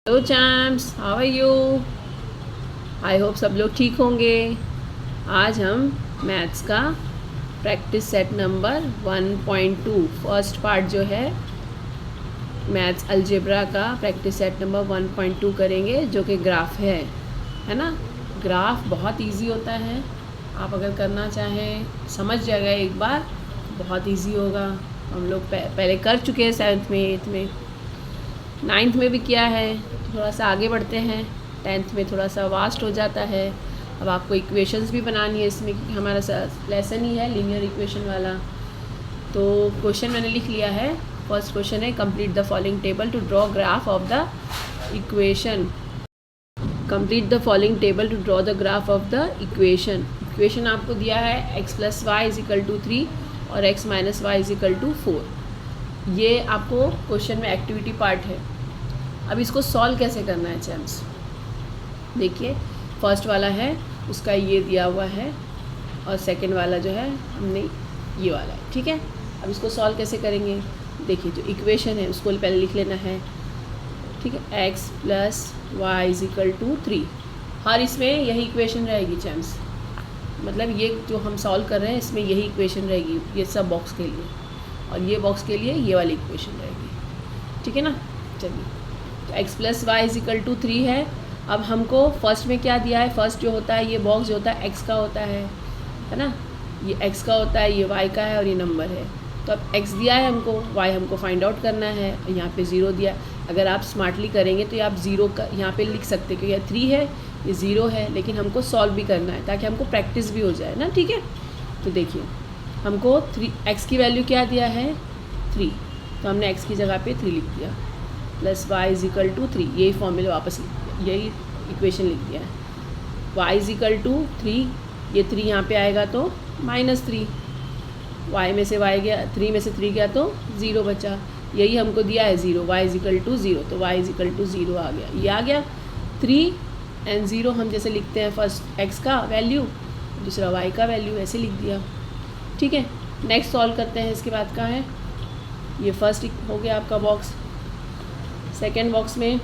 Hello champs, how are you? I hope सब लोग ठीक होंगे। आज हम मैथ्स का practice set number 1.2 first part जो है मैथ्स अलजेब्रा का प्रैक्टिस सेट नंबर 1.2 करेंगे, जो कि ग्राफ है ना। ग्राफ बहुत इजी होता है, आप अगर करना चाहें समझ जाएगा एक बार, बहुत इजी होगा। हम लोग पहले कर चुके हैं 7th में, 8th में, 9th में भी किया है। थोड़ा सा आगे बढ़ते हैं, 10th में थोड़ा सा वास्ट हो जाता है। अब आपको इक्वेशंस भी बनानी है इसमें, क्योंकि हमारा लेसन ही है लीनियर इक्वेशन वाला। तो क्वेश्चन मैंने लिख लिया है। फर्स्ट क्वेश्चन है complete the following table to draw graph of the equation. Complete the following table to draw the graph of the equation. Equation आपको दिया है x + y = 3 और x - y = 4। ये आपको क्वेश्चन में एक्टिविटी पार्ट है। अब इसको सॉल्व कैसे करना है चैम्प्स? देखिए, फर्स्ट वाला है उसका ये दिया हुआ है और सेकंड वाला जो है हमने ये वाला है, ठीक है। अब इसको सॉल्व कैसे करेंगे? देखिए, जो इक्वेशन है उसको पहले लिख लेना है, ठीक है। x + y = 3, हर इसमें यही इक्वेशन रहेगी चैम्प्स। मतलब ये जो हम सॉल्व कर रहे हैं इसमें यही इक्वेशन रहेगी, ये सब बॉक्स के लिए, और ये बॉक्स के लिए ये वाली इक्वेशन रहेगी, ठीक है ना। चलिए, तो x + y = 3 है। अब हमको फर्स्ट में क्या दिया है? फर्स्ट जो होता है ये बॉक्स जो होता है x का होता है ना। ये x का होता है, ये y का है और ये नंबर है। तो अब x दिया है हमको, y हमको फाइंड आउट करना है। यहाँ पे 0 दिया। अगर आप स्मार्टली करेंगे तो आप 0 का यहाँ पे लिख सकते हैं, क्योंकि ये 3 है, ये 0 है, लेकिन हमको सॉल्व भी करना है ताकि हमको प्रैक्टिस भी हो जाए ना, ठीक है। तो देखिए, हमको x की वैल्यू क्या दिया है? 3, तो हमने x की जगह पे 3 लिख दिया, + y = 3, यही फॉर्मूला वापस लिख दिया, यही इक्वेशन लिख दिया है। y = 3, ये 3 यहाँ पे आएगा तो -3, y में से y गया, 3 में से 3 गया तो 0 बचा। यही हमको दिया है 0, y = 0, तो y = 0 आ गया। ये आ गया 3 और 0, हम जैसे लिखते हैं फर्स्ट x का वैल्यू, दूसरा y का वैल्यू, ऐसे लिख दिया, ठीक है। नेक्स्ट सॉल्व करते हैं। इसके बाद का है ये फर्स्ट हो गया आपका बॉक्स। सेकेंड बॉक्स में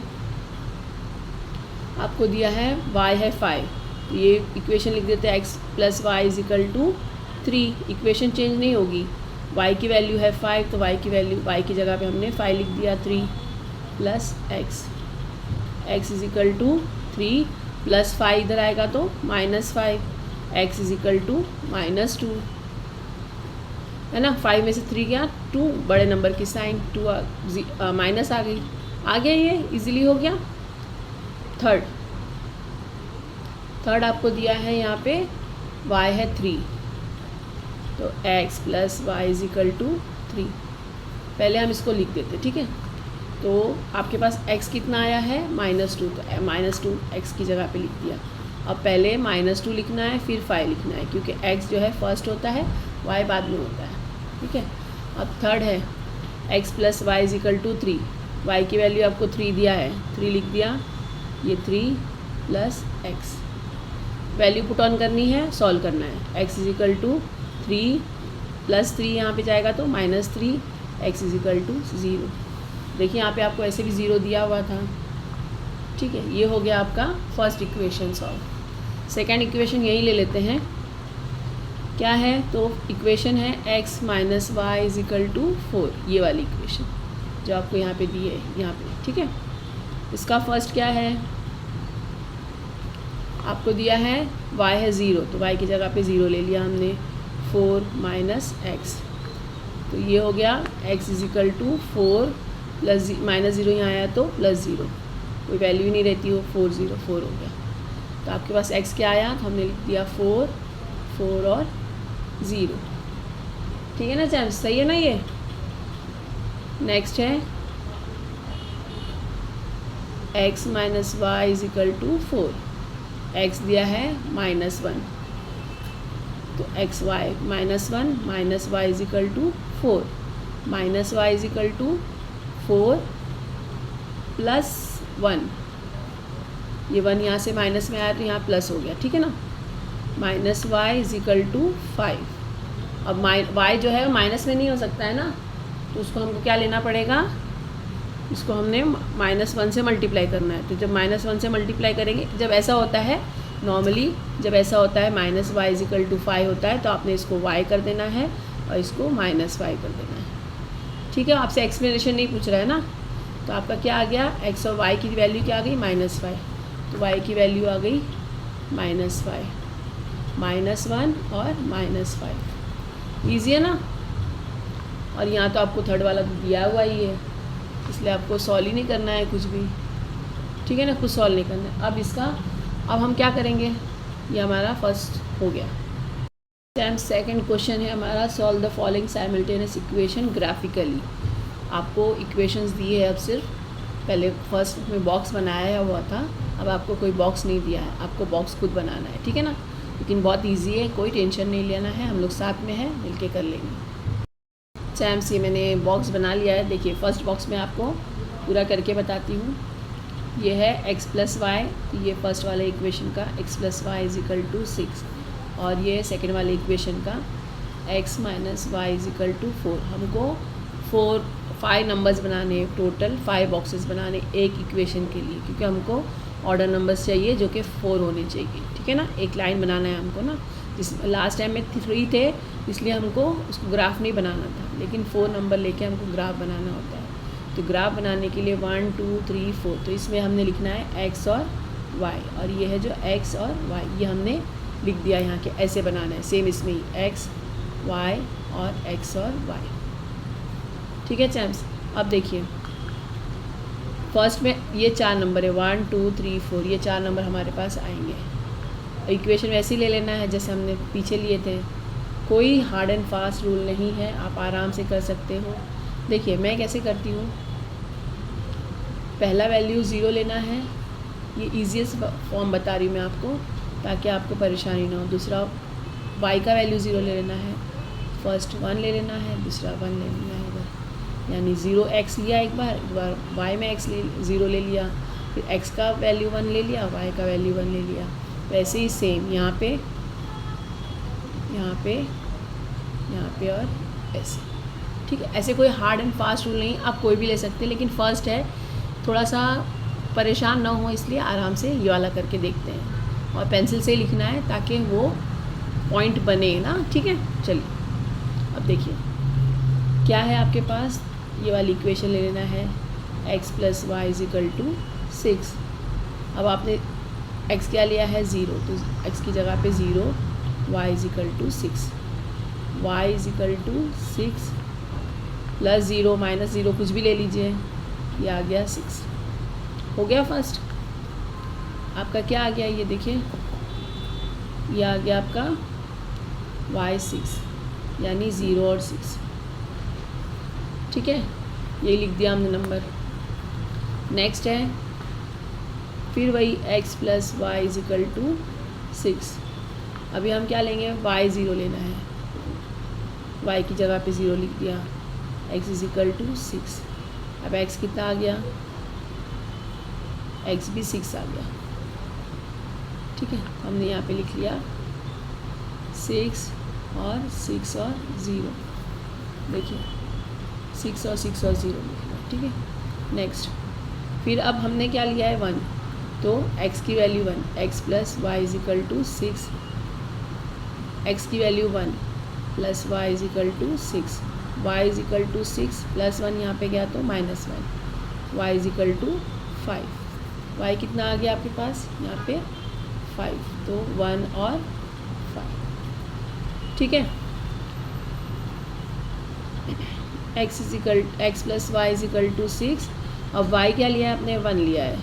आपको दिया है y है 5, तो ये इक्वेशन लिख देते हैं x + y = 3। इक्वेशन चेंज नहीं होगी, y की वैल्यू है 5, तो y की वैल्यू, y की जगह पे हमने 5 लिख दिया, 3 + x = 3 + 5 इधर आएगा तो -5, x = -2, है ना। 5 में से 3 गया 2, बड़े नंबर की साइन 2 माइनस आ गई, आ गया, ये इजीली हो गया। थर्ड आपको दिया है यहाँ पे y है 3, तो x + y = 3। पहले हम इसको लिख देते, ठीक है। तो आपके पास x कितना आया है? -2, तो -2 x की जगह पे लिख दिया। अब पहले -2 लिखना है, फिर 5 लिखना है, क्योंकि x जो है फर्स्ट होता है, y बाद में होता है, ठीक है। अब थर्ड है x + y = 3, y की वैल्यू आपको 3 दिया है, 3 लिख दिया, ये 3 + x, वैल्यू पुट ऑन करनी है, सॉल्व करना है। x = 3 + 3 यहाँ पे जाएगा तो -3, x = 0। देखिए, यहाँ पे आपको ऐसे भी 0 दिया हुआ था, ठीक है। ये हो गया आपका first equation solve. Second equation यही ले लेते हैं, क्या है? तो इक्वेशन है x - y = 4, ये वाली इक्वेशन जो आपको यहाँ पे दी है, यहाँ पे, ठीक है। इसका फर्स्ट क्या है? आपको दिया है y है 0, तो y की जगह पे 0 ले लिया हमने, 4 - x, तो ये हो गया x = 4 + -0 यहाँ आया तो +0, कोई वैल्यू ही नहीं रहती हो, 4 0 4 हो गया। तो आपके पास x क्या आया? तो हमने लिख दिया 4 4 और 0, ठीक है ना चैम्प्स, सही है ना ये। नेक्स्ट है x - y = 4, x दिया है -1, तो x y -1 - y = 4, -y = 4 + 1, ये 1 यहाँ से माइनस में आया तो यहाँ प्लस हो गया, ठीक है ना। -y = 5। अब y जो है माइनस में नहीं हो सकता है ना, तो उसको हमको क्या लेना पड़ेगा? इसको हमने -1 से मल्टीप्लाई करना है। तो जब -1 से मल्टीप्लाई करेंगे, जब ऐसा होता है नॉर्मली, जब ऐसा होता है -y=5 होता है, तो आपने इसको y कर देना है और इसको -y कर देना है। ठीक है, आपसे एक्सप्लेनेशन नहीं पूछ रहा है ना। तो आपका क्या आ गया, x और y की वैल्यू क्या आ गई, -5। तो y की वैल्यू आ गई -5, -1 और -5। ईजी है ना। और यहाँ तो आपको थर्ड वाला दिया हुआ ही है, इसलिए आपको सॉल्व ही नहीं करना है कुछ भी। ठीक है ना, कुछ सॉल्व नहीं करना है। अब हम क्या करेंगे, ये हमारा फर्स्ट हो गया। सेकंड क्वेश्चन है हमारा, solve the following simultaneous equation graphically. आपको इक्वेशंस दी है, अब सिर्फ पहले फर्स्ट में बॉक्स बनाया हुआ था, अब आपको कोई बॉक्स नहीं दिया है, आपको बॉक्स खुद बनाना है। ठीक है ना, लेकिन बहुत ईजी है, कोई टेंशन नहीं लेना है, हम लोग साथ में हैं, मिलके कर लेंगे। सैम्स ये मैंने बॉक्स बना लिया है। देखिए फर्स्ट बॉक्स में आपको पूरा करके बताती हूँ। ये है x + y, ये फर्स्ट वाले इक्वेशन का x + y = 6, और ये सेकंड वाले इक्वेशन का x - y = 4। हमको 5 नंबर्स बनाने, टोटल 5 बॉक्सेस बनाने एक इक्वेशन के लिए, क्योंकि हमको ऑर्डर नंबर्स चाहिए जो कि 4 होने चाहिए। ठीक है ना, एक लाइन बनाना है हमको ना। जिस लास्ट टाइम में 3 थे, इसलिए हमको उसको ग्राफ नहीं बनाना था, लेकिन 4 नंबर लेके हमको ग्राफ बनाना होता है। तो ग्राफ बनाने के लिए 1 2 3 4, तो इसमें हमने लिखना है x और y, और ये है जो x और y, ये हमने लिख दिया यहाँ के, ऐसे बनाना है सेम इसमें ही x y और x और y। ठीक है चैम्प्स, अब देखिए फर्स्ट में ये 4 नंबर है, 1 2 3 4, ये 4 नंबर हमारे पास आएंगे। इक्वेशन वैसे ही ले लेना है जैसे हमने पीछे लिए थे, कोई हार्ड एंड फास्ट रूल नहीं है, आप आराम से कर सकते हो। देखिए मैं कैसे करती हूँ, पहला वैल्यू 0 लेना है, ये ईजीएस्ट फॉर्म बता रही हूँ मैं आपको ताकि आपको परेशानी ना हो। दूसरा y का वैल्यू 0 ले लेना है, फर्स्ट 1 ले लेना है, दूसरा 1 ले लेना है इधर, यानी 0x लिया एक बार y में x 0 ले लिया, फिर x का वैल्यू 1 ले लिया, y का वैल्यू 1 ले लिया। वैसे ही सेम यहाँ पे और ऐसे। ठीक है, ऐसे कोई हार्ड एंड फास्ट रूल नहीं, आप कोई भी ले सकते हैं, लेकिन फर्स्ट है थोड़ा सा परेशान ना हो, इसलिए आराम से ये वाला करके देखते हैं, और पेंसिल से लिखना है ताकि वो पॉइंट बने ना। ठीक है, चलिए अब देखिए क्या है आपके पास, ये वाली इक्वेशन ले लेना है, x + y = 6। अब आपने x क्या लिया है 0, तो x की जगह पे 0, y = 6, y = 6 + 0 - 0 कुछ भी ले लीजिए, ये आ गया 6। हो गया फर्स्ट। आपका क्या आ गया, ये देखिए ये आ गया आपका y 6, यानी 0 और 6। ठीक है, यही लिख दिया हमने नंबर। नेक्स्ट है फिर वही x + y = 6। अभी हम क्या लेंगे, y 0 लेना है, y की जगह पे 0 लिख दिया, x = 6। अब x कितना आ गया, x भी 6 आ गया। ठीक है, हमने यहाँ पे लिख लिया 6 और 6 और 0, देखिए 6 और 6 और 0 लिख लिया। ठीक है, नेक्स्ट फिर अब हमने क्या लिया है 1, तो x की वैल्यू 1, x + y = 6, x की वैल्यू 1 + y = 6, y = 6 + 1 यहाँ पे गया तो -1, y = 5। y कितना आ गया आपके पास यहाँ पे 5, तो 1 और 5। ठीक है, x + y = 6। अब y क्या लिया है आपने, 1 लिया है,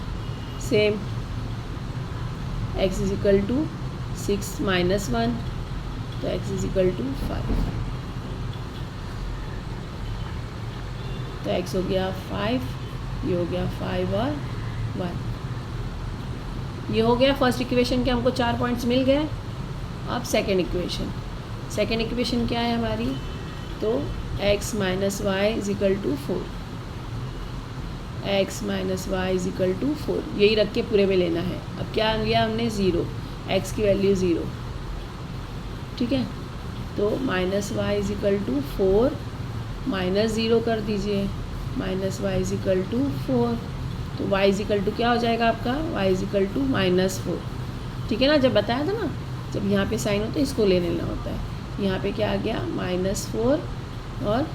सेम x = 6 - 1, तो x = 5, तो x हो गया 5, ये हो गया 5 और 1। ये हो गया फर्स्ट इक्वेशन के, हमको 4 पॉइंट्स मिल गए। अब सेकंड इक्वेशन क्या है हमारी, तो x - y = 4, x - y = 4, यही रख के पूरे में लेना है। अब क्या लिया हमने 0, x की वैल्यू 0। ठीक है, तो -y = 4 - 0 कर दीजिए, minus y is equal to 4। तो y इज इक्वल टू क्या हो जाएगा आपका, y इज इक्वल टू -4। ठीक है ना, जब बताया था ना, जब यहाँ पे साइन होता है इसको ले लेना होता है। यहाँ पे क्या आ गया, -4 और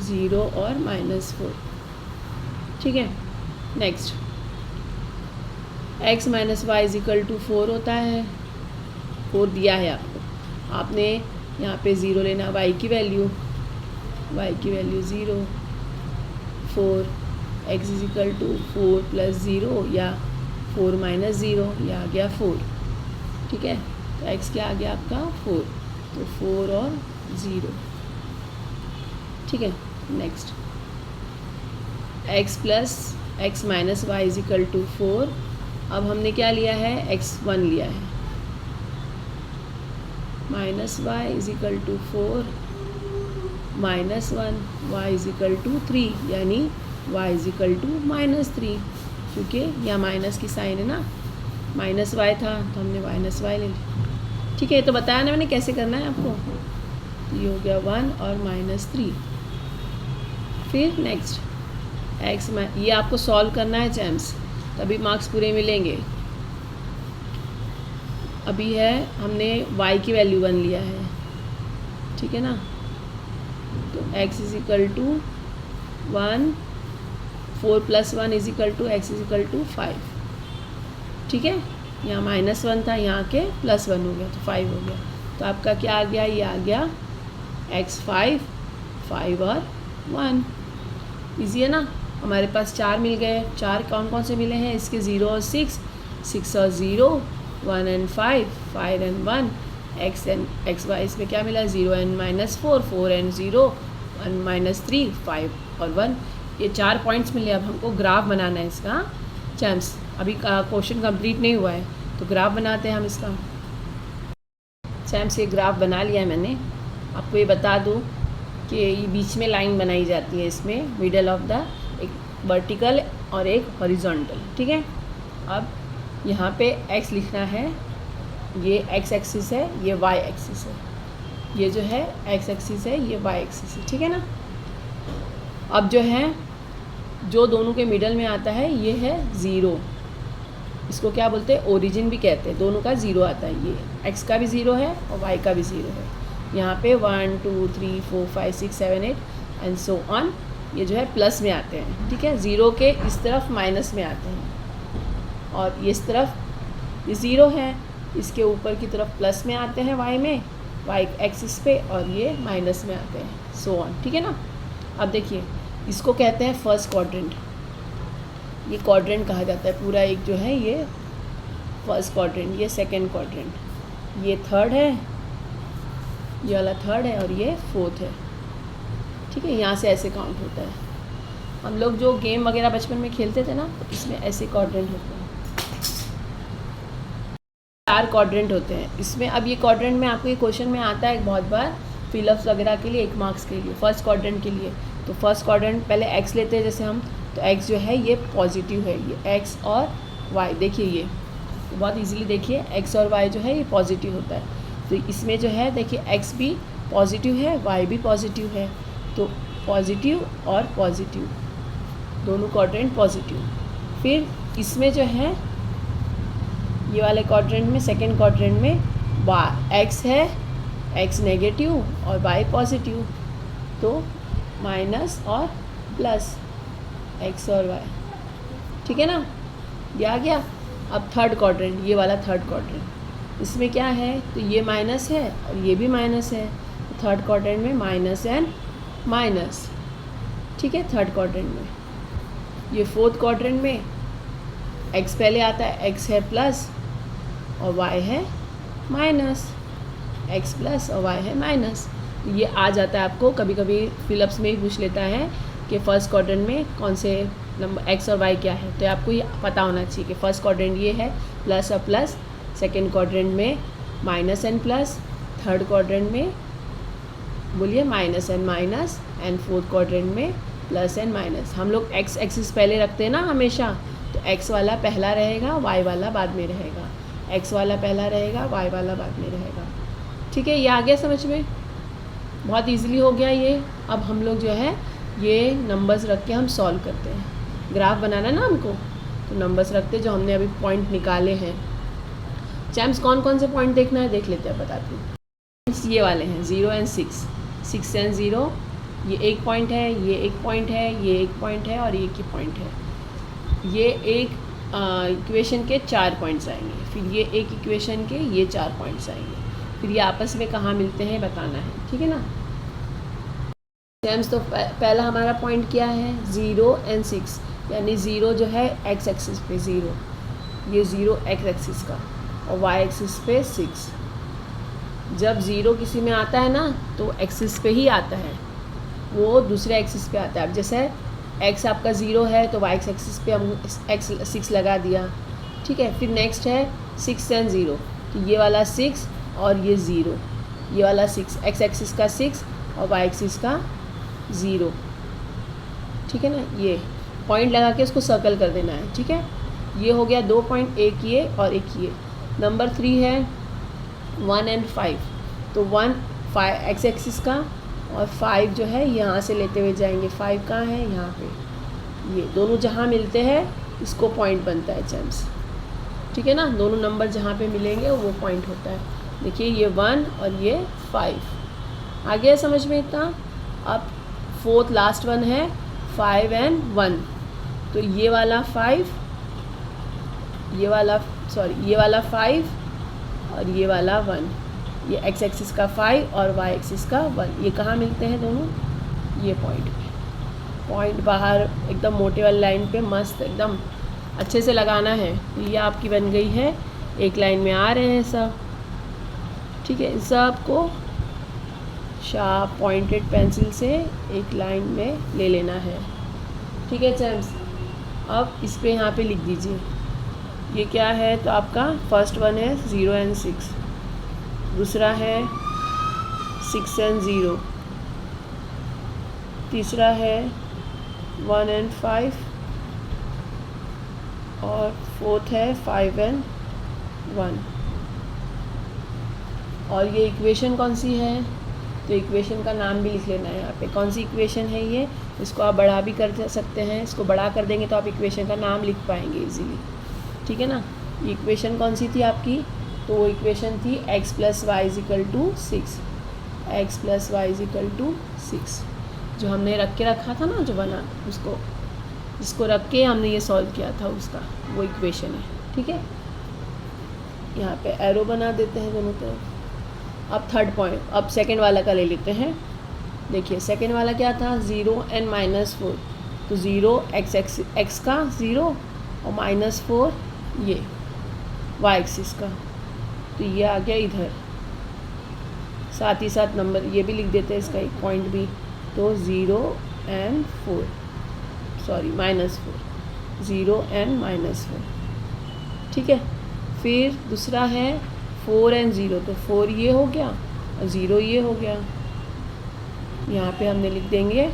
0 और -4। ठीक है, next x minus y is equal to 4 होता है। 4 दिया है आपको, आपने यहाँ पे 0 लेना, y की value 0, 4, x is equal to 4 + 0 या 4 - 0, ये आ गया 4। ठीक है, तो x क्या आ गया आपका 4, तो 4 और 0। ठीक है, next x minus y is equal to 4। अब हमने क्या लिया है, x1 लिया है। Minus y is equal to 4 -1, y is equal to 3, यानी y इज इक्वल टू -3, क्योंकि यहाँ माइनस की साइन है ना, -y था तो हमने -y ले लिया। ठीक है, तो बताया ना मैंने कैसे करना है आपको। तो ये हो गया 1 और -3। फिर नेक्स्ट ये आपको सॉल्व करना है चैम्स, तभी मार्क्स पूरे मिलेंगे। अभी है हमने y की वैल्यू 1 लिया है, ठीक है ना, तो x is equal to 1, 4 + 1 is equal to x is equal to 5। ठीक है, यहाँ -1 था, यहाँ के +1 हो गया तो 5 हो गया। तो आपका क्या आ गया, ये आ गया x5, 5 और 1। ईजी है ना, हमारे पास 4 मिल गए। 4 कौन कौन से मिले हैं, इसके 0 और 6, 6 और 0, 1 and 5, 5 and 1, x y इसमें क्या मिला, 0 and -4, 4 and 0, 1 - 3, 5 और 1। ये 4 पॉइंट्स मिले। अब हमको ग्राफ बनाना है इसका चैम्स। अभी क्वेश्चन कंप्लीट नहीं हुआ है, तो ग्राफ बनाते हैं हम इसका। चैम्स ये ग्राफ बना लिया है मैंने। आपको ये बता दूँ कि ये बीच में लाइन बनाई जाती है, इसमें मिडल ऑफ द एक वर्टिकल और एक हॉरिजॉन्टल। ठीक है, अब यहाँ पे x लिखना है, ये x एक्सिस है, ये y एक्सिस है, ये जो है x एक्सिस है, ये y एक्सिस है। ठीक है ना, अब जो है जो दोनों के मिडल में आता है ये है 0। इसको क्या बोलते हैं, ओरिजिन भी कहते हैं। दोनों का 0 आता है, ये x का भी 0 है और y का भी 0 है। यहाँ पे 1 2 3 4 5 6 7 8 एंड सो ऑन, ये जो है प्लस में आते हैं। ठीक है, 0 के इस तरफ माइनस में आते हैं, और ये इस तरफ ये 0 है, इसके ऊपर की तरफ प्लस में आते हैं y में, y एक्सिस पे, और ये माइनस में आते हैं, सो ऑन। ठीक है ना, अब देखिए इसको कहते हैं फर्स्ट क्वाड्रेंट। ये क्वाड्रेंट कहा जाता है पूरा, एक जो है ये फर्स्ट क्वाड्रेंट, ये सेकंड क्वाड्रेंट, ये थर्ड है, ये वाला थर्ड है, और ये फोर्थ है। ठीक है, यहाँ से ऐसे काउंट होता है। हम लोग जो गेम वगैरह बचपन में खेलते थे ना, तो इसमें ऐसे क्वाड्रेंट होते हैं, 4 क्वाड्रेंट होते हैं इसमें। अब ये क्वाड्रेंट में आपको ये क्वेश्चन में आता है बहुत बार, फिलअप्स वगैरह के लिए, 1 मार्क्स के लिए, फर्स्ट क्वाड्रेंट के लिए। तो फर्स्ट क्वाड्रेंट पहले x लेते हैं जैसे हम, तो x जो है ये पॉजिटिव है, ये x और y। देखिए ये बहुत इजीली देखिए, x और y जो है ये पॉजिटिव होता है। तो इसमें जो है देखिए x भी पॉजिटिव है, y भी पॉजिटिव है, तो पॉजिटिव और पॉजिटिव दोनों क्वाड्रेंट पॉजिटिव। फिर इसमें जो है ये वाले क्वाड्रेंट में, सेकंड क्वाड्रेंट में x है, x नेगेटिव और y पॉजिटिव, तो माइनस और प्लस x और y। ठीक है ना, ये आ गया। अब थर्ड क्वाड्रेंट, ये वाला थर्ड क्वाड्रेंट, इसमें क्या है, तो ये माइनस है और ये भी माइनस है, तो थर्ड क्वाड्रेंट में माइनस एंड माइनस। ठीक है, थर्ड क्वाड्रेंट में। ये फोर्थ क्वाड्रेंट में x पहले आता है, x है प्लस और y है माइनस, x प्लस और y है माइनस। ये आ जाता है आपको, कभी कभी फिलअप्स में ही पूछ लेता है कि फर्स्ट क्वाड्रेंट में कौन से नंबर x और y क्या है, तो आपको ये पता होना चाहिए कि फर्स्ट क्वाड्रेंट ये है प्लस और प्लस, सेकंड क्वाड्रेंट में minus and plus, third quadrant में बोलिए माइनस एंड फोर्थ क्वाड्रेंट में प्लस एंड माइनस। हम लोग x एक्सिस पहले रखते हैं ना हमेशा, तो x वाला पहला रहेगा, y वाला बाद में रहेगा, x वाला पहला रहेगा, y वाला बाद में रहेगा। ठीक है, ये आ गया समझ में, बहुत इजीली हो गया ये। अब हम लोग जो है ये नंबर्स रख के हम सॉल्व करते हैं। ग्राफ बनाना है ना हमको, तो नंबर्स रखते जो हमने अभी पॉइंट निकाले हैं। चैम्प्स कौन कौन से पॉइंट देखना है देख लेते हैं, बताती हूँ। ये वाले हैं 0 एंड 6, 6 एंड 0, ये एक पॉइंट है, ये एक पॉइंट है, ये एक पॉइंट है और ये एक ही पॉइंट है। ये एक इक्वेशन के 4 पॉइंट्स आएंगे, फिर ये एक इक्वेशन के ये 4 पॉइंट्स आएंगे, फिर ये आपस में कहाँ मिलते हैं बताना है, ठीक है ना। चैम्प्स तो पहला हमारा पॉइंट क्या है 0 एंड 6, यानी 0 जो है एक्स एक्सिस पे 0, ये 0 एक्स एक्सिस का, और वाई एक्सिस पे 6। जब 0 किसी में आता है ना तो एक्सिस पे ही आता है, वो दूसरे एक्सिस पे आता है। अब जैसे एक्स आपका 0 है तो वाई एक्सिस पे हम एक्स 6 लगा दिया, ठीक है। फिर नेक्स्ट है 6 एंड 0, तो ये वाला 6 और ये 0, ये वाला 6 एक्स एक्सिस का 6 और वाई एक्सिस का 0, ठीक है ना। ये पॉइंट लगा के उसको सर्कल कर देना है, ठीक है। ये हो गया 2 पॉइंट, एक ये और एक ये। नंबर 3 है 1 एंड 5, तो 1 5 एक्स एक्सिस का और 5 जो है यहाँ से लेते हुए जाएंगे, 5 कहाँ है यहाँ पे, ये दोनों जहाँ मिलते हैं इसको पॉइंट बनता है चैम्प्स, ठीक है ना। दोनों नंबर जहाँ पे मिलेंगे वो पॉइंट होता है। देखिए ये 1 और ये 5 आ गया समझ में इतना। अब फोर्थ लास्ट वन है 5 एंड 1, तो ये वाला 5, ये वाला 5 और ये वाला 1, ये एक्स एक्सिस का 5 और वाई एक्सिस का 1, ये कहाँ मिलते हैं दोनों, ये पॉइंट पे। पॉइंट बाहर एकदम मोटे वाली लाइन पे मस्त एकदम अच्छे से लगाना है। ये आपकी बन गई है, एक लाइन में आ रहे हैं सब, ठीक है। इन सब को शार्प पॉइंटेड पेंसिल से एक लाइन में ले लेना है, ठीक है चैम्प्स। अब इस पे यहाँ पे लिख दीजिए ये क्या है, तो आपका फर्स्ट वन है 0 एंड 6, दूसरा है 6 एंड 0, तीसरा है 1 एंड 5 और फोर्थ है 5 एंड 1। और ये इक्वेशन कौन सी है, तो इक्वेशन का नाम भी लिख लेना है यहाँ पे, कौन सी इक्वेशन है ये। इसको आप बड़ा भी कर सकते हैं, इसको बड़ा कर देंगे तो आप इक्वेशन का नाम लिख पाएंगे इजीली, ठीक है ना। ये इक्वेशन कौन सी थी आपकी, तो वो इक्वेशन थी x + y = 6, x + y = 6, जो हमने रख के रखा था ना, जो बना उसको, जिसको रख के हमने ये सॉल्व किया था उसका वो इक्वेशन है, ठीक है। यहाँ पे एरो बना देते हैं दोनों तरफ। अब थर्ड पॉइंट, अब सेकंड वाला का ले लेते हैं। देखिए सेकंड वाला क्या था 0 एंड -4, तो 0 एक्स का 0 और -4 ये वाई एक्सिस का, तो ये आ गया इधर। साथ ही साथ नंबर ये भी लिख देते हैं, इसका एक पॉइंट भी, तो 0 एंड 4, सॉरी -4, 0 एंड -4, ठीक है। फिर दूसरा है 4 एंड 0, तो 4 ये हो गया और 0 ये हो गया। यहाँ पे हमने लिख देंगे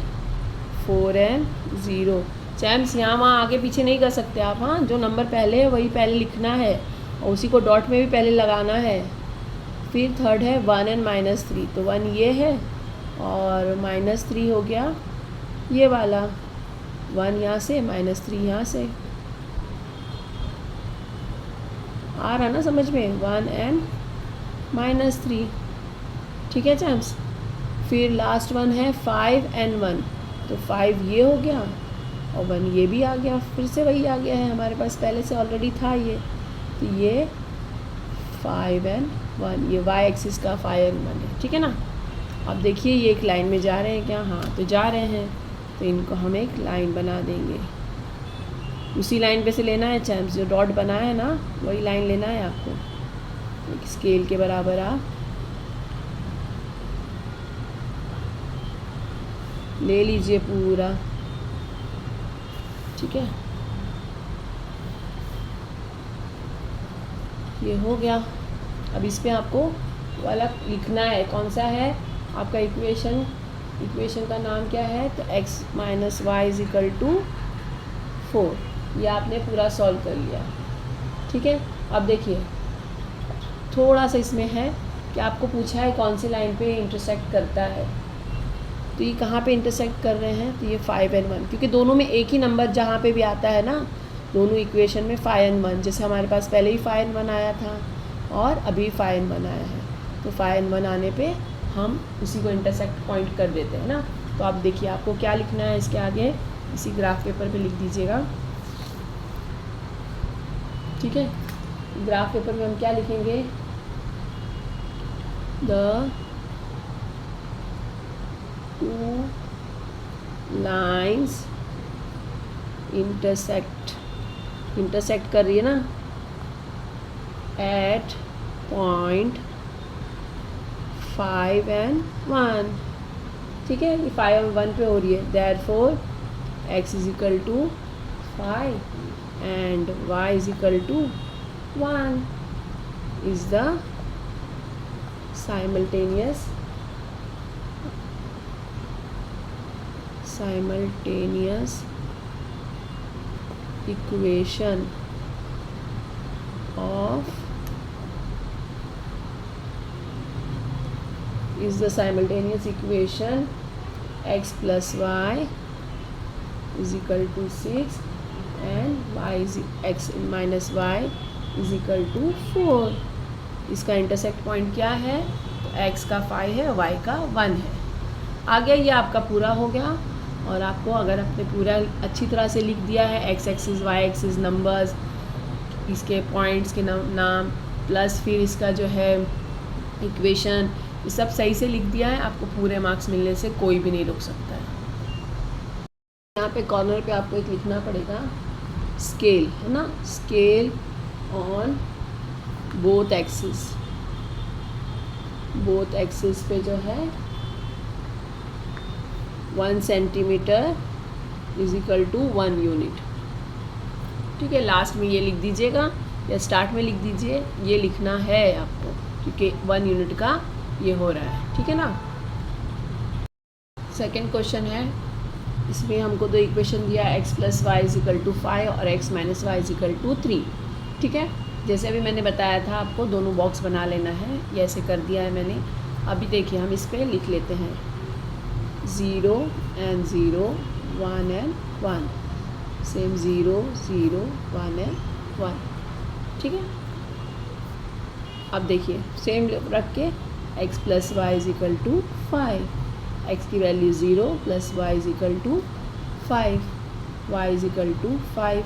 4 एंड 0। चैम्प्स यहाँ वहाँ आगे पीछे नहीं कर सकते आप, हाँ जो नंबर पहले है वही पहले लिखना है और उसी को डॉट में भी पहले लगाना है। फिर थर्ड है 1 एंड -3, तो 1 ये है और -3 हो गया ये वाला, 1 यहाँ से -3 यहाँ से, आ रहा ना समझ में, 1 एंड -3, ठीक है चैम्प्स। फिर लास्ट वन है 5 एंड 1, तो 5 ये हो गया और 1 ये भी आ गया, फिर से वही आ गया है हमारे पास, पहले से ऑलरेडी था ये, तो ये 5 एंड 1, ये वाई एक्सिस का 5 एंड 1 है, ठीक है ना। अब देखिए ये एक लाइन में जा रहे हैं क्या, हाँ तो जा रहे हैं, तो इनको हम एक लाइन बना देंगे। उसी लाइन पे से लेना है चैम्प्स, जो डॉट बनाया है ना वही लाइन लेना है आपको, एक स्केल के बराबर आप ले लीजिए पूरा, ठीक है। ये हो गया। अब इस पे आपको वाला लिखना है, कौन सा है आपका इक्वेशन का नाम क्या है, तो x - y = 4, ये आपने पूरा सॉल्व कर लिया, ठीक है। अब देखिए थोड़ा सा इसमें है कि आपको पूछा है कौन सी लाइन पे इंटरसेक्ट करता है, तो तो ये कहाँ पे इंटरसेक्ट कर रहे हैं, तो ये 5 and 1, क्योंकि दोनों में एक ही नंबर जहाँ पे भी आता है ना, दोनों इक्वेशन में 5 and 1, जैसे हमारे पास पहले ही 5 and 1 आया था और अभी 5 and 1 आया है, तो 5 and 1 आने पे हम उसी को इंटरसेक्ट पॉइंट कर देते हैं ना। तो आप देखिए आपको क्या लिखना है इसके आगे, इसी ग्राफ पेपर पे लिख दीजिएगा, ठीक है। ग्राफ पेपर में हम क्या लिखेंगे, द टू लाइन्स इंटरसेक्ट कर रही है ना एट पॉइंट 5 and 1, ठीक है। ये 5 और 1 पे हो रही है, therefore x is equal to 5 and y is equal to 1 is the simultaneous equation of x plus y is equal to 6 and x minus y is equal to 4। इसका intersect point क्या है, तो x का 5 है, y का 1 है। आ गया, ये आपका पूरा हो गया। और आपको अगर आपने पूरा अच्छी तरह से लिख दिया है, x axis y axis numbers, इसके पॉइंट्स के नाम प्लस फिर इसका जो है इक्वेशन, ये सब सही से लिख दिया है, आपको पूरे मार्क्स मिलने से कोई भी नहीं रुक सकता है। यहाँ पे कॉर्नर पे आपको एक लिखना पड़ेगा स्केल, है ना, स्केल ऑन बोथ एक्सिस पे जो है 1 centimetre is equal to 1 unit, ठीक है। लास्ट में ये लिख दीजिएगा या स्टार्ट में लिख दीजिए, ये लिखना है आपको, क्योंकि 1 यूनिट का ये हो रहा है, ठीक है ना। सेकंड क्वेश्चन है, इसमें हमको दो इक्वेशन दिया है, x plus y is equal to 5 और x minus y is equal to 3, ठीक है। जैसे अभी मैंने बताया था आपको दोनों बॉक्स बना लेना है, ये ऐसे कर दिया है मैंने। अभी देखिए हम इस पर लिख लेते हैं 0 and 0 1 and 1, सेम 0 0 1 and 1, ठीक है। अब देखिए सेम रख के x plus y is equal to 5, x की value 0 plus y is equal to 5, y is equal to 5,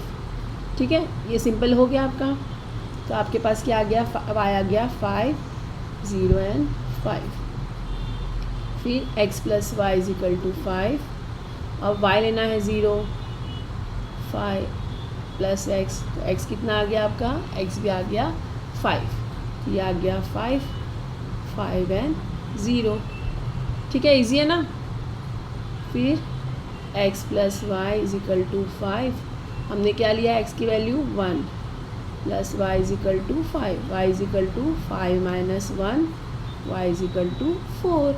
ठीक है। ये सिंपल हो गया आपका। तो आपके पास क्या आ गया, y आ गया 5 0 and 5, फिर x plus y is equal to 5, अब y लेना है 0, 5 प्लस x, तो x कितना आ गया आपका, x भी आ गया 5, ये आ गया 5 and 0, ठीक है, इजी है ना। फिर x plus y is equal to 5, हमने क्या लिया, x की value 1 plus y is equal to 5, y is equal to 5 minus 1, y is equal to 4।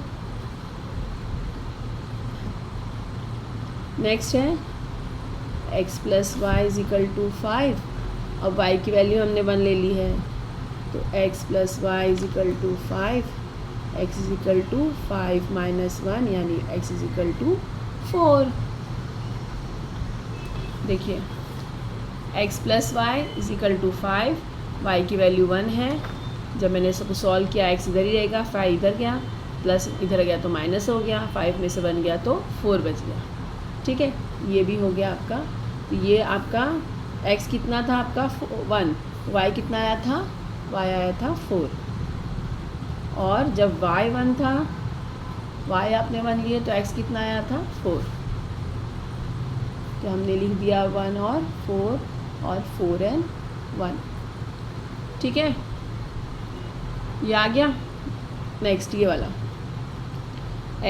Next है x plus y is equal to 5, अब y की वैल्यू हमने 1 ले ली है, तो x plus y is equal to 5, x is equal to 5 minus 1 यानी x is equal to 4। देखिए x plus y is equal to 5, y की वैल्यू 1 है, जब मैंने इसको सॉल्व किया x इधर ही रहेगा, 5 इधर गया, प्लस इधर गया तो माइनस हो गया, 5 में से 1 गया तो 4 बच गया, ठीक है। ये भी हो गया आपका। तो ये आपका x कितना था आपका 1, y कितना आया था, y आया था 4, और जब y 1 था, y आपने 1 लिए तो x कितना आया था 4, तो हमने लिख दिया 1 और 4 and 1, ठीक है। ये आ गया। नेक्स्ट ये वाला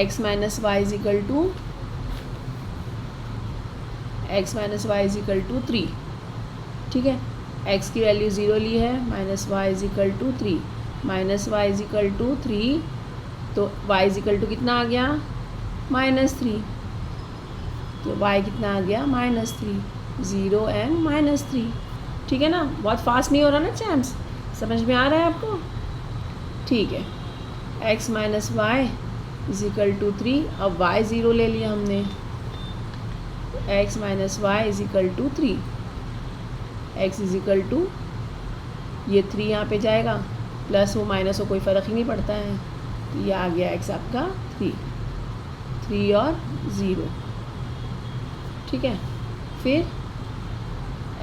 x minus y is equal to three, ठीक है। x की वैल्यू 0 ली है, minus y is equal to 3, minus y is equal to 3, तो y इज इक्वल टू कितना आ गया, -3, तो y कितना आ गया -3, 0 and -3, ठीक है ना। बहुत फास्ट नहीं हो रहा ना चैम्स, समझ में आ रहा है आपको, ठीक है। x minus y is equal to 3। अब y 0 ले लिया हमने, x minus y is equal to 3। x is equal to ये 3 यहाँ पे जाएगा, प्लस हो माइनस हो कोई फ़र्क ही नहीं पड़ता है, तो ये आ गया x आपका 3 और 0। ठीक है, फिर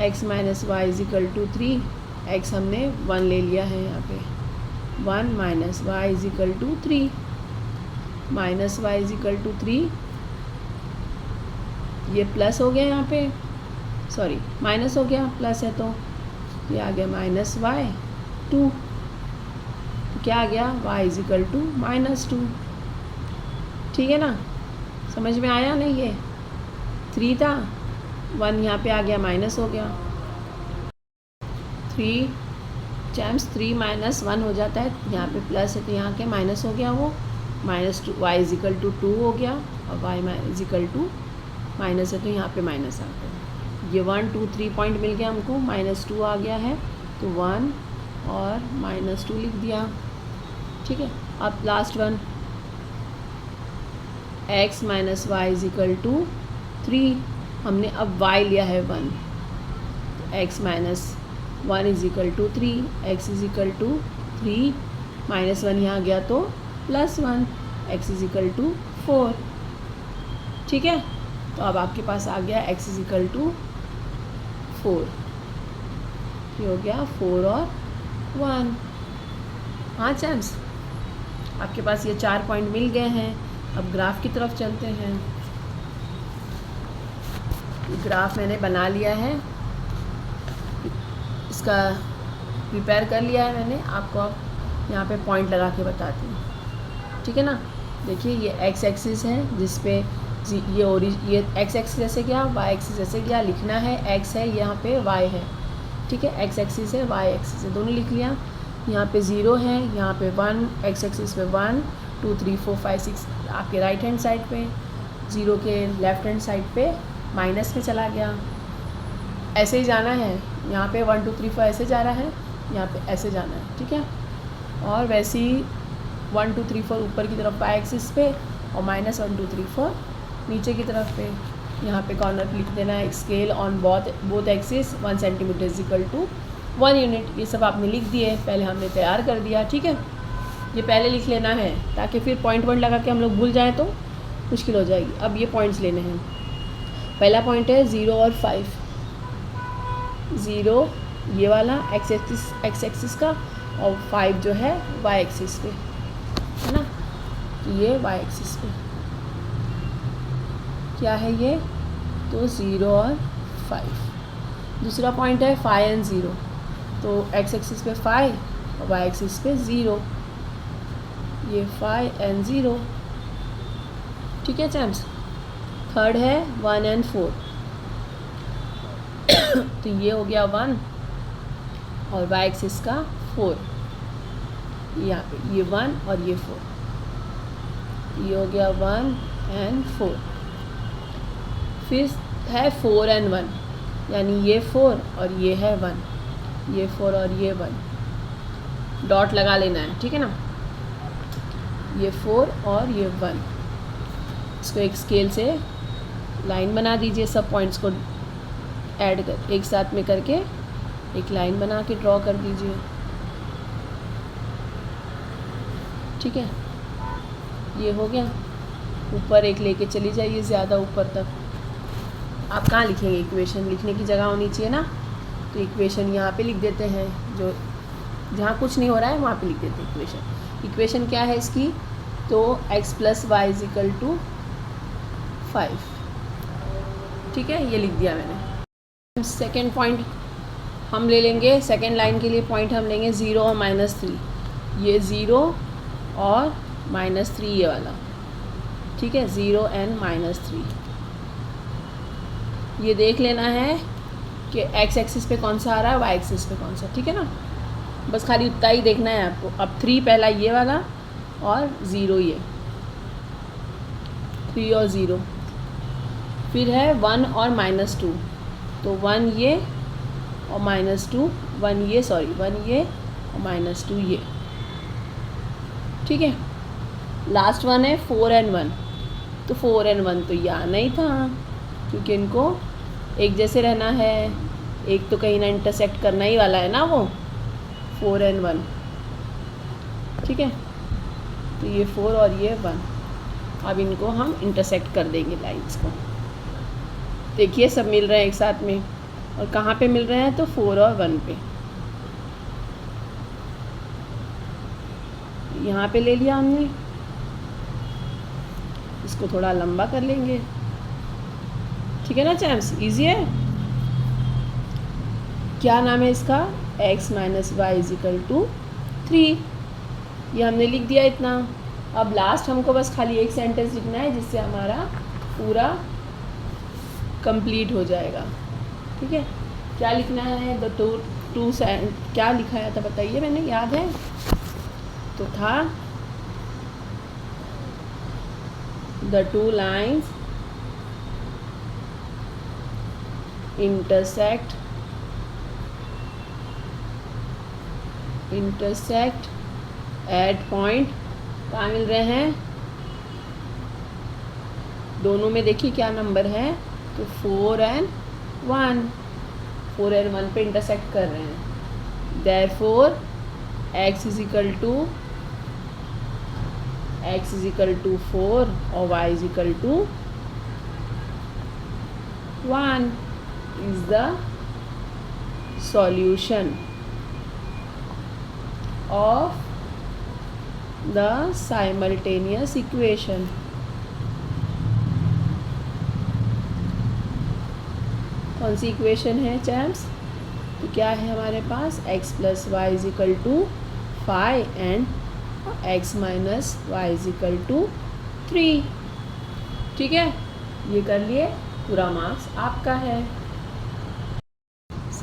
x minus y is equal to 3, x हमने 1 ले लिया है यहाँ पे, 1 minus y is equal to 3, minus y is equal to 3, ये प्लस हो गया यहाँ पे, सॉरी माइनस हो गया, प्लस है तो ये आ गया माइनस वाई 2, तो क्या आ गया y इज इक्वल टू -2। ठीक है ना, समझ में आया नहीं? ये 3 था, 1 यहाँ पे आ गया, माइनस हो गया, 3 टाइम्स 3 माइनस 1 हो जाता है, यहाँ पे प्लस है तो यहाँ के माइनस हो गया, वो -2, y इज इक्वल टू 2 हो गया, और y is equal to minus है तो यहाँ पे माइनस आ गया। ये 1 2 3 पॉइंट मिल गया हमको, -2 आ गया है तो 1 और -2 लिख दिया। ठीक है, अब last one, x minus y is equal to 3, हमने अब y लिया है 1, तो x माइनस 1 is equal to 3, x is equal to 3 -1 यहाँ गया तो +1, x इज इक्वल टू 4। ठीक है, तो अब आपके पास आ गया x इज इक्वल टू 4, ये हो गया 4 और 1। हाँ चैम्स, आपके पास ये 4 पॉइंट मिल गए हैं। अब ग्राफ की तरफ चलते हैं। ग्राफ मैंने बना लिया है, इसका प्रिपेयर कर लिया है मैंने, आपको अब यहाँ पे पॉइंट लगा के बताती हूँ। ठीक है ना, देखिए ये x एक्सिस है जिस पे ये x एक्सिस ऐसे गया, y एक्सिस ऐसे गया, लिखना है x है, यहाँ पे y है। ठीक है, x एक्सिस है, y एक्सिस है, दोनों लिख लिया। यहाँ पे 0 है, यहाँ पे 1, x एक्सिस पे 1 2 3 4 5 6 आपके राइट हैंड साइड पे, 0 के लेफ्ट हैंड साइड पे माइनस में चला गया। ऐसे ही जाना है, यहाँ पे 1 2 3 4 ऐसे जा रहा है, यहाँ पे ऐसे जाना है। ठीक है, और वैसे ही 1 2 3 4 ऊपर की तरफ y एक्सिस पे, और -1 2 3 4 नीचे की तरफ पे। यहाँ पे कॉर्नर पे लिख देना है scale on both axis 1 centimetre is equal to 1 unit. ये सब आपने लिख दिए, पहले हमने तैयार कर दिया। ठीक है, ये पहले लिख लेना है ताकि फिर पॉइंट लगा के हम लोग भूल जाएँ तो मुश्किल हो जाएगी। अब ये पॉइंट्स लेने हैं। पहला पॉइंट है 0 और 5, 0 ये वाला x एक्सिस का, और 5 जो है y एक्सिस पे, है ना, ये y एक्सिस पे क्या है ये, तो 0 और 5। दूसरा पॉइंट है 5 और 0, तो x एक्सिस पे 5 और y एक्सिस पे 0, ये 5 और 0। ठीक है चैम्स। थर्ड है 1 और 4, तो ये हो गया 1 और y एक्सिस का 4, यहाँ पे ये 1 और ये 4, ये हो गया 1 और 4। फिर है 4 और 1, यानी ये 4 और ये है 1, ये 4 और ये 1, डॉट लगा लेना है। ठीक है ना, ये 4 और ये 1, इसको एक स्केल से लाइन बना दीजिए, सब पॉइंट्स को ऐड कर एक साथ में करके एक लाइन बना के ड्रॉ कर दीजिए। ठीक है, ये हो गया। ऊपर एक लेके चली जाइए ज़्यादा ऊपर तक। आप कहाँ लिखेंगे, इक्वेशन लिखने की जगह होनी चाहिए ना, तो इक्वेशन यहाँ पे लिख देते हैं, जो जहाँ कुछ नहीं हो रहा है वहाँ पे लिख देते हैं इक्वेशन। इक्वेशन क्या है इसकी, तो x + y = 5। ठीक है, ये लिख दिया मैंने। सेकेंड पॉइंट हम ले लेंगे, सेकेंड लाइन के लिए पॉइंट हम लेंगे 0 और -3, ये 0 और -3 ये वाला। ठीक है, 0 और -3, ये देख लेना है कि x एक्सिस पे कौन सा आ रहा है, y एक्सिस पे कौन सा। ठीक है ना, बस खाली उतना ही देखना है आपको। अब 3 पहला ये वाला और 0 ये, 3 और 0। फिर है 1 और -2, तो 1 ये और -2, 1 ये सॉरी 1 ये और -2 ये। ठीक है, लास्ट वन है 4 and 1, तो 4 and 1 तो यहाँ नहीं था, क्योंकि इनको एक जैसे रहना है, एक तो कहीं ना इंटरसेक्ट करना ही वाला है ना वो 4 and 1, ठीक है। तो ये 4 और ये 1, अब इनको हम इंटरसेक्ट कर देंगे लाइंस को। देखिए सब मिल रहे हैं एक साथ में, और कहाँ पे मिल रहे हैं, तो 4 और 1 पे। यहाँ पे ले लिया हमने, इसको थोड़ा लंबा कर लेंगे, ठीक है ना चैम्स, इजी है। क्या नाम है इसका, x minus y is equal to 3, ये हमने लिख दिया इतना। अब लास्ट हमको बस खाली एक सेंटेंस लिखना है जिससे हमारा पूरा कंप्लीट हो जाएगा, ठीक है। क्या लिखना है, द टू क्या लिखाया था बताइए, मैंने याद है तो था, the two lines intersect at point, कहाँ मिल रहे हैं, दोनों में देखिए क्या नंबर है, तो 4 and 1, 4 and 1 पे इंटरसेक्ट कर रहे हैं। therefore x is equal to 4 और y is equal to 1 is the solution of the simultaneous equation। कौन सी इक्वेशन है चैम्प्स, तो क्या है हमारे पास, x plus y is equal to 5 and x minus y is equal to 3, ठीक है। ये कर लिए, पूरा मार्क्स आपका है।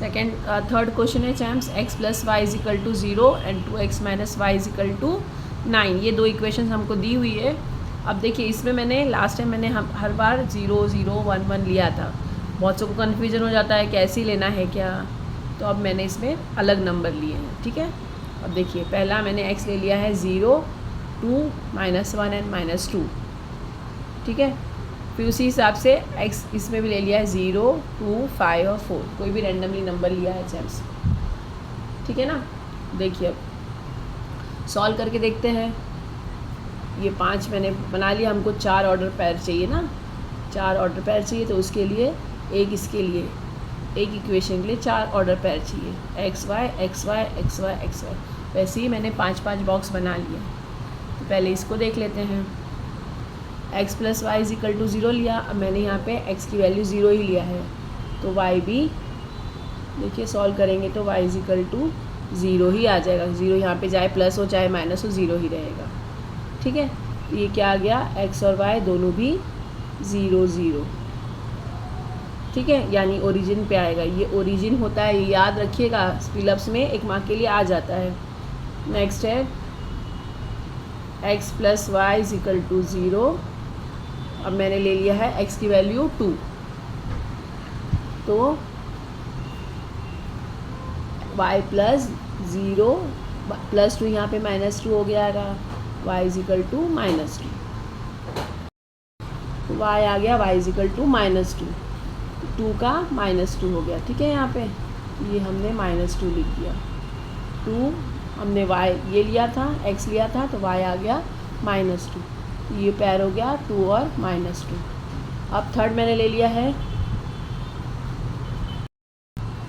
थर्ड क्वेश्चन है champs, x plus y is equal to 0 and 2x minus y is equal to 9, ये दो इक्वेशन हमको दी हुई है। अब देखिए इसमें मैंने लास्ट टाइम मैंने हर बार 0 0 1 1 लिया था, बहुत से को कन्फ्यूजन हो जाता है कैसे ही लेना है क्या, तो अब मैंने इसमें अलग नंबर लिए हैं, ठीक है। अब देखिए पहला मैंने x ले लिया है 0 2 -1 एंड -2, ठीक है। फिर उसी हिसाब से x इसमें भी ले लिया है 0 2 5 और 4, कोई भी रैंडमली नंबर लिया है चैम्स, ठीक है ना। देखिए अब सॉल्व करके देखते हैं, ये 5 मैंने बना लिया, हमको 4 ऑर्डर पैर चाहिए ना, 4 ऑर्डर पैर चाहिए, तो उसके लिए इसके लिए एक इक्वेशन के लिए 4 ऑर्डर पैर चाहिए, x y x y x y x y. वैसे ही मैंने 5 बॉक्स बना लिया, तो पहले इसको देख लेते हैं। x plus y is equal to 0 लिया, अब मैंने यहाँ पे x की वैल्यू 0 ही लिया है, तो y भी देखिए सॉल्व करेंगे तो y इज इक्वल टू 0 ही आ जाएगा, 0 यहाँ पे चाहे प्लस हो चाहे माइनस हो 0 ही रहेगा, ठीक है। तो ये क्या आ गया, x और y दोनों भी 0 0, ठीक है, यानी ओरिजिन पे आएगा। ये ओरिजिन होता है, ये याद रखिएगा, फिलअप्स में 1 मार्क के लिए आ जाता है। नेक्स्ट है x plus y is equal to 0, अब मैंने ले लिया है x की वैल्यू 2, तो y प्लस 0 प्लस 2 यहाँ पे -2 हो गया, y is equal to -2, y आ गया y इज इक्वल टू -2, 2 का -2 हो गया, ठीक है। यहाँ पे ये हमने -2 लिख दिया, 2 हमने y ये लिया था, x लिया था, तो y आ गया -2, ये पैर हो गया 2 और -2। अब थर्ड मैंने ले लिया है,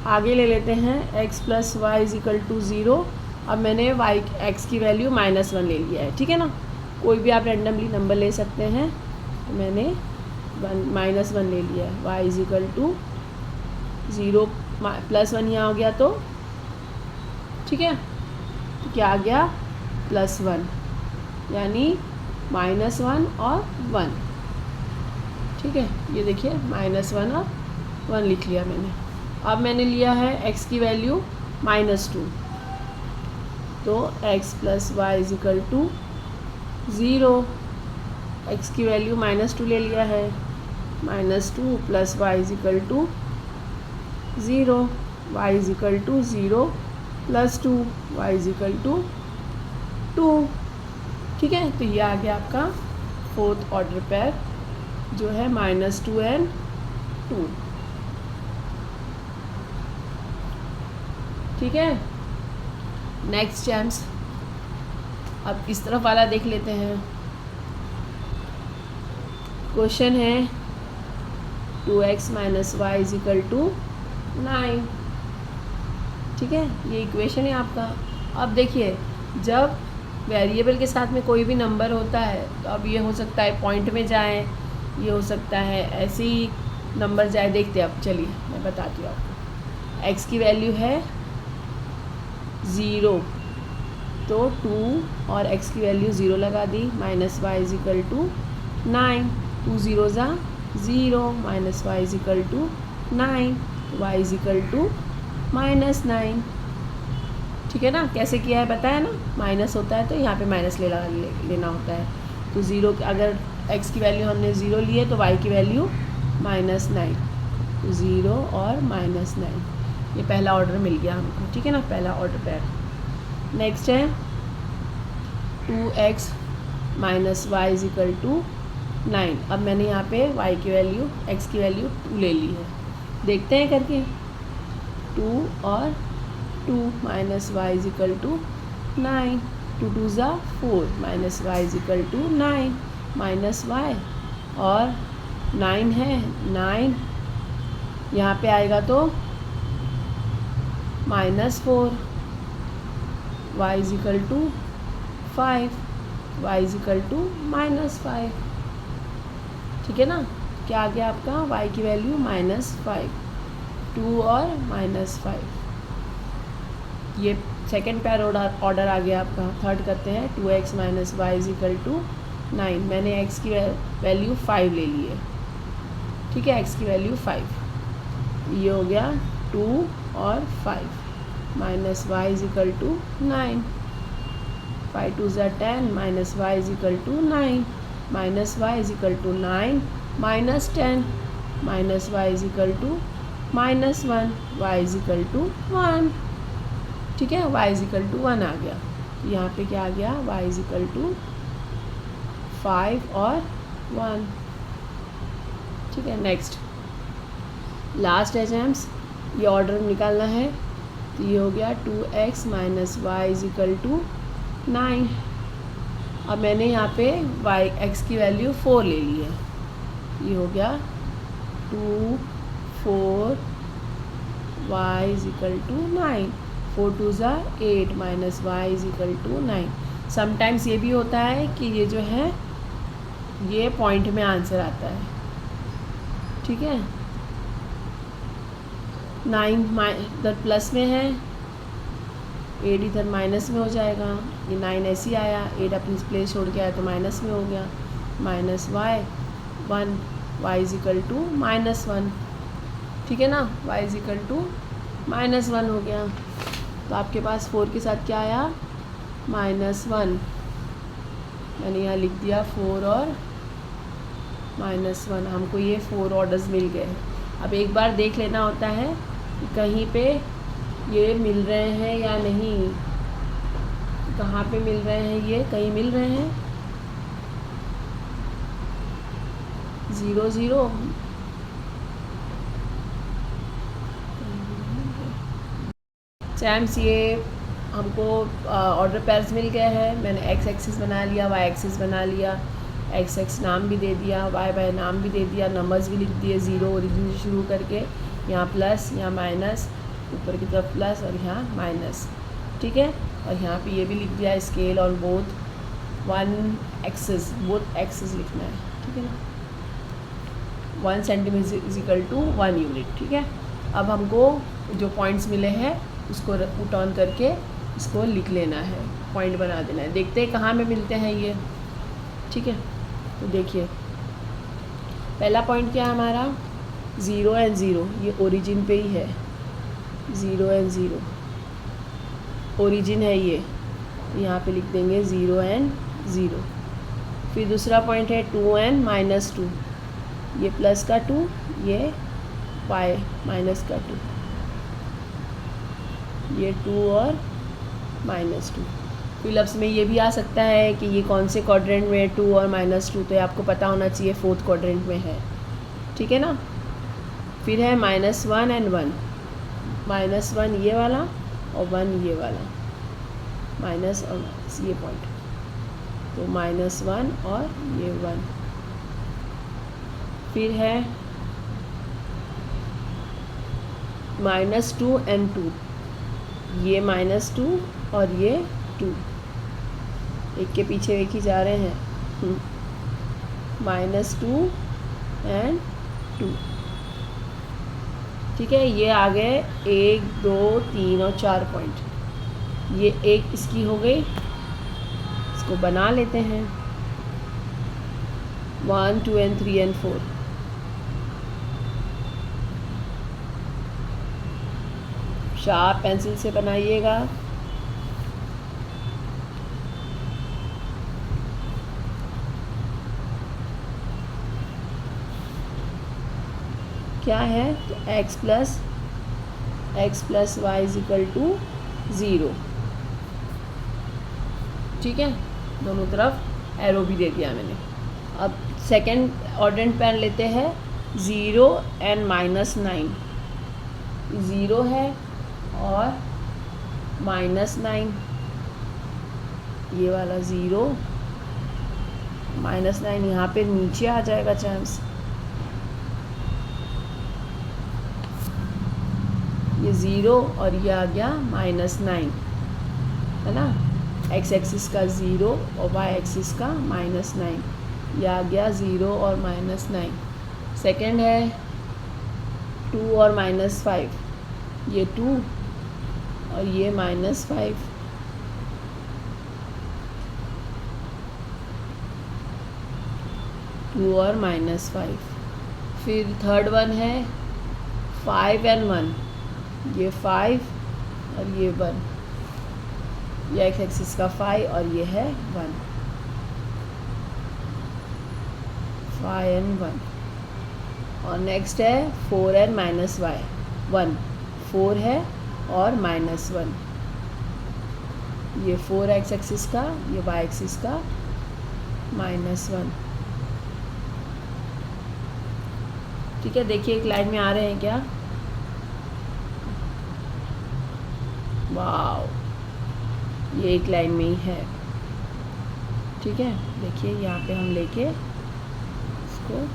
आगे ले लेते हैं x plus y is equal to 0, अब मैंने x की वैल्यू -1 ले लिया है, ठीक है ना। कोई भी आप रैंडमली नंबर ले सकते हैं, तो मैंने -1 ले लिया है, y इज इक्वल टू 0 +1 यहाँ हो गया, तो ठीक है, तो क्या आ गया +1, यानी -1 और 1, ठीक है। ये देखिए -1 और 1 लिख लिया मैंने। अब मैंने लिया है x की वैल्यू -2, तो x plus y is equal to 0, x की वैल्यू -2 ले लिया है, -2 plus y is equal to 0, y is equal to 0 +2, y is equal to 2, ठीक है, तो ये आ गया आपका फोर्थ ऑर्डर पेयर जो है -2 and 2। ठीक है, नेक्स्ट चैम्स अब इस तरफ वाला देख लेते हैं। क्वेश्चन है 2x - y = 9। ठीक है, ये इक्वेशन है आपका। अब देखिए, जब वेरिएबल के साथ में कोई भी नंबर होता है तो अब ये हो सकता है पॉइंट में जाए, ये हो सकता है ऐसे ही नंबर जाए। देखते हैं, अब चलिए मैं बताती हूँ आपको। x की वैल्यू है 0 तो 2 और x की वैल्यू 0 लगा दी, -y = 9। 2 0 ज़ा 0, -y = 9, y = -9। ठीक है ना, कैसे किया है बताया ना, माइनस होता है तो यहाँ पे माइनस लेना होता है। तो 0 अगर x की वैल्यू हमने 0 ली है तो y की वैल्यू -9, तो 0 और -9, ये पहला ऑर्डर मिल गया हमको। ठीक है ना, पहला ऑर्डर पेयर। नेक्स्ट है 2x - y = 9। अब मैंने यहाँ पे y की वैल्यू x की वैल्यू 2 ले ली है। देखते हैं करके, 2 और 2 - y = 9, 2 2 ज़ा 4, -y = 9, -y और 9 है, 9 यहाँ पे आएगा तो -4, y = 5, y = -5। ठीक है ना, क्या आ गया आपका y की वैल्यू -5, 2 और -5। ये सेकेंड पेयर ऑर्डर आ गया आपका। थर्ड करते हैं 2x - y = 9। मैंने x की वैल्यू 5 ले ली है। ठीक है, x की वैल्यू 5, ये हो गया 2 और 5, -y = 9, 5 2 ज़ा 10, -y = 9, -y = 9, -10, -y = -1, y = 1। ठीक है, y = 1 आ गया। तो यहाँ पे क्या आ गया, y = 5 और 1। ठीक है, नेक्स्ट लास्ट है जैम्स, ये ऑर्डर निकालना है। तो ये हो गया 2x - y = 9। अब मैंने यहाँ पे x की वैल्यू 4 ले ली है। ये हो गया 2 4 y = 9, 4 2 ज़ा 8, -y = 9। समटाइम्स ये भी होता है कि ये जो है ये पॉइंट में आंसर आता है। ठीक है, 9 इधर प्लस में है, 8 इधर माइनस में हो जाएगा। ये 9 ऐसे ही आया, 8 अपनी प्लेस छोड़ के आया तो माइनस में हो गया, -y 1, y = -1। ठीक है ना, y = -1 हो गया। तो आपके पास 4 के साथ क्या आया, -1। मैंने यहाँ लिख दिया 4 और -1। हमको ये 4 ऑर्डर्स मिल गए। अब एक बार देख लेना होता है कि कहीं पे ये मिल रहे हैं या नहीं, कहाँ पे मिल रहे हैं, ये कहीं मिल रहे हैं 0 0। चैम्स ये हमको ऑर्डर पेयर्स मिल गए हैं। मैंने x एक्सिस बना लिया, y एक्सिस बना लिया, x नाम भी दे दिया, y नाम भी दे दिया, नंबर्स भी लिख दिए 0 ओरिजिन से शुरू करके, यहाँ प्लस, यहाँ माइनस, ऊपर की तरफ प्लस और यहाँ माइनस। ठीक है, और यहाँ पे ये भी लिख दिया स्केल और बोथ 1 एक्सिस, बोथ एक्सिस लिखना है। ठीक है ना, 1 सेंटीमीटर = 1 यूनिट। ठीक है, अब हमको जो पॉइंट्स मिले हैं उसको पुट ऑन करके इसको लिख लेना है, पॉइंट बना देना है। देखते हैं कहाँ में मिलते हैं ये। ठीक है, तो देखिए पहला पॉइंट क्या है हमारा, 0 और 0, ये ओरिजिन पे ही है। 0 और 0 ओरिजिन है ये, यहाँ पे लिख देंगे 0 और 0। फिर दूसरा पॉइंट है 2 और -2, ये प्लस का 2, ये y माइनस का 2, ये 2 और -2। फिलअप्स में ये भी आ सकता है कि ये कौन से क्वाड्रेंट में है, 2 और -2, तो ये आपको पता होना चाहिए 4th क्वाड्रेंट में है, ठीक है ना। फिर है -1 एंड 1, -1 ये वाला और 1 ये वाला, माइनस और माइनस ये पॉइंट, तो -1 और ये 1। फिर है -2 एंड 2, ये -2 और ये 2, एक के पीछे एक ही जा रहे हैं, -2 एंड 2, ठीक है। ये आ गए 1 2 3 और 4 पॉइंट, ये एक इसकी हो गई, इसको बना लेते हैं 1 2 एंड 3 एंड 4। शार्प पेंसिल से बनाइएगा। क्या है, तो x plus y is equal to 0, ठीक है। दोनों तरफ एरो भी दे दिया मैंने। अब सेकेंड ऑर्डेंट पेन लेते हैं 0 एंड -9, 0 है और -9, ये वाला 0 -9 यहाँ पे नीचे आ जाएगा चांस, ये 0 और ये आ गया -9, है ना। x एक्सिस का 0 और y एक्सिस का -9, ये आ गया 0 और -9। सेकेंड है 2 और -5, ये 2 और ये -5, -2 और -5। फिर थर्ड वन है 5 एंड 1, ये 5 और ये 1, ये x एक्सिस का 5 और ये है 1, 5 एंड 1। और नेक्स्ट है 4 एंड -1, 4 है और -1, ये 4 x एक्सिस का, ये y एक्सिस का -1, ठीक है। देखिए एक लाइन में आ रहे हैं क्या, वाव, ये एक लाइन में ही है, ठीक है। देखिए यहाँ पे हम लेके इसको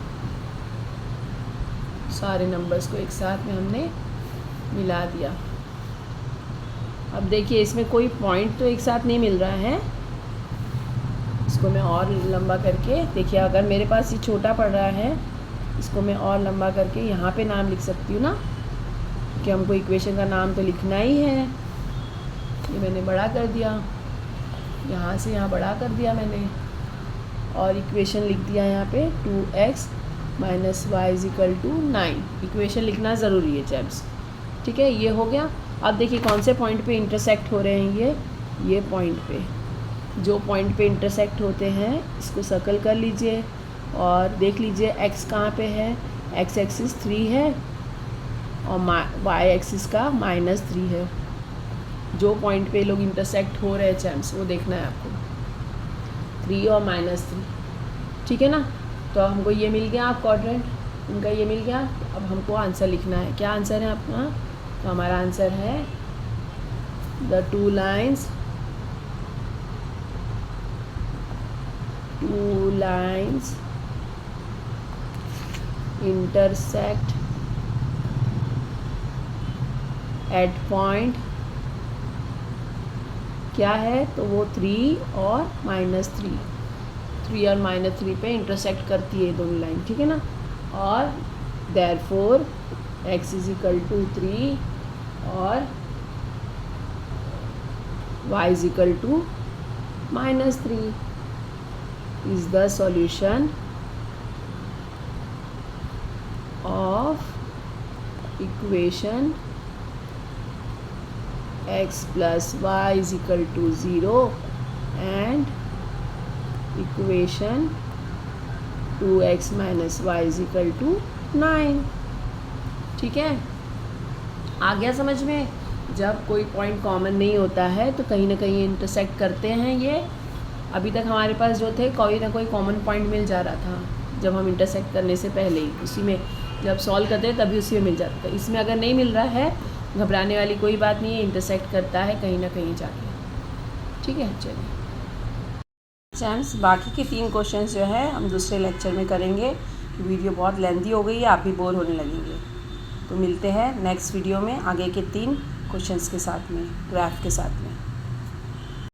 सारे नंबर्स को एक साथ में हमने मिला दिया। अब देखिए इसमें कोई पॉइंट तो एक साथ नहीं मिल रहा है, इसको मैं और लंबा करके, देखिए अगर मेरे पास ये छोटा पड़ रहा है, इसको मैं और लंबा करके यहाँ पे नाम लिख सकती हूँ ना, क्योंकि हमको इक्वेशन का नाम तो लिखना ही है। ये मैंने बड़ा कर दिया, यहाँ से यहाँ बड़ा कर दिया मैंने, और इक्वेशन लिख दिया यहाँ पे 2x - y is equal to 9। Equation लिखना ज़रूरी है चैप्स, ठीक है। ये हो गया। अब देखिए कौन से पॉइंट पे इंटरसेक्ट हो रहे हैं, ये पॉइंट पे, जो पॉइंट पे इंटरसेक्ट होते हैं इसको सर्कल कर लीजिए और देख लीजिए x कहाँ पे है, x एक्सिस 3 है और y एक्सिस का -3 है। जो पॉइंट पे लोग इंटरसेक्ट हो रहे हैं चैम्स, वो देखना है आपको, 3 और -3, ठीक है ना। तो हमको ये मिल गया, आप क्वाड्रेंट उनका ये मिल गया। अब हमको आंसर लिखना है। क्या आंसर है अपना, तो हमारा आंसर है the two lines intersect at point, क्या है, तो वो 3 और -3, 3 और -3 पे इंटरसेक्ट करती है दोनों लाइन, ठीक है ना। और therefore x is equal to 3 और y is equal to -3 is the solution of equation x plus y is equal to 0 and equation 2x minus y is equal to 9, ठीक है। आ गया समझ में। जब कोई पॉइंट कॉमन नहीं होता है तो कहीं ना कहीं इंटरसेक्ट करते हैं ये। अभी तक हमारे पास जो थे कोई ना कोई कॉमन पॉइंट मिल जा रहा था जब हम इंटरसेक्ट करने से पहले ही, उसी में जब सॉल्व करते हैं तभी उसी में मिल जाता था। इसमें अगर नहीं मिल रहा है, घबराने वाली कोई बात नहीं है, इंटरसेक्ट करता है कहीं ना कहीं जाके। ठीक है, चलिए चैम्स, बाकी के 3 क्वेश्चंस जो है हम दूसरे लेक्चर में करेंगे। वीडियो बहुत लेंथी हो गई है, आप भी बोर होने लगेंगे। तो मिलते हैं नेक्स्ट वीडियो में आगे के 3 क्वेश्चंस के साथ में, ग्राफ के साथ में।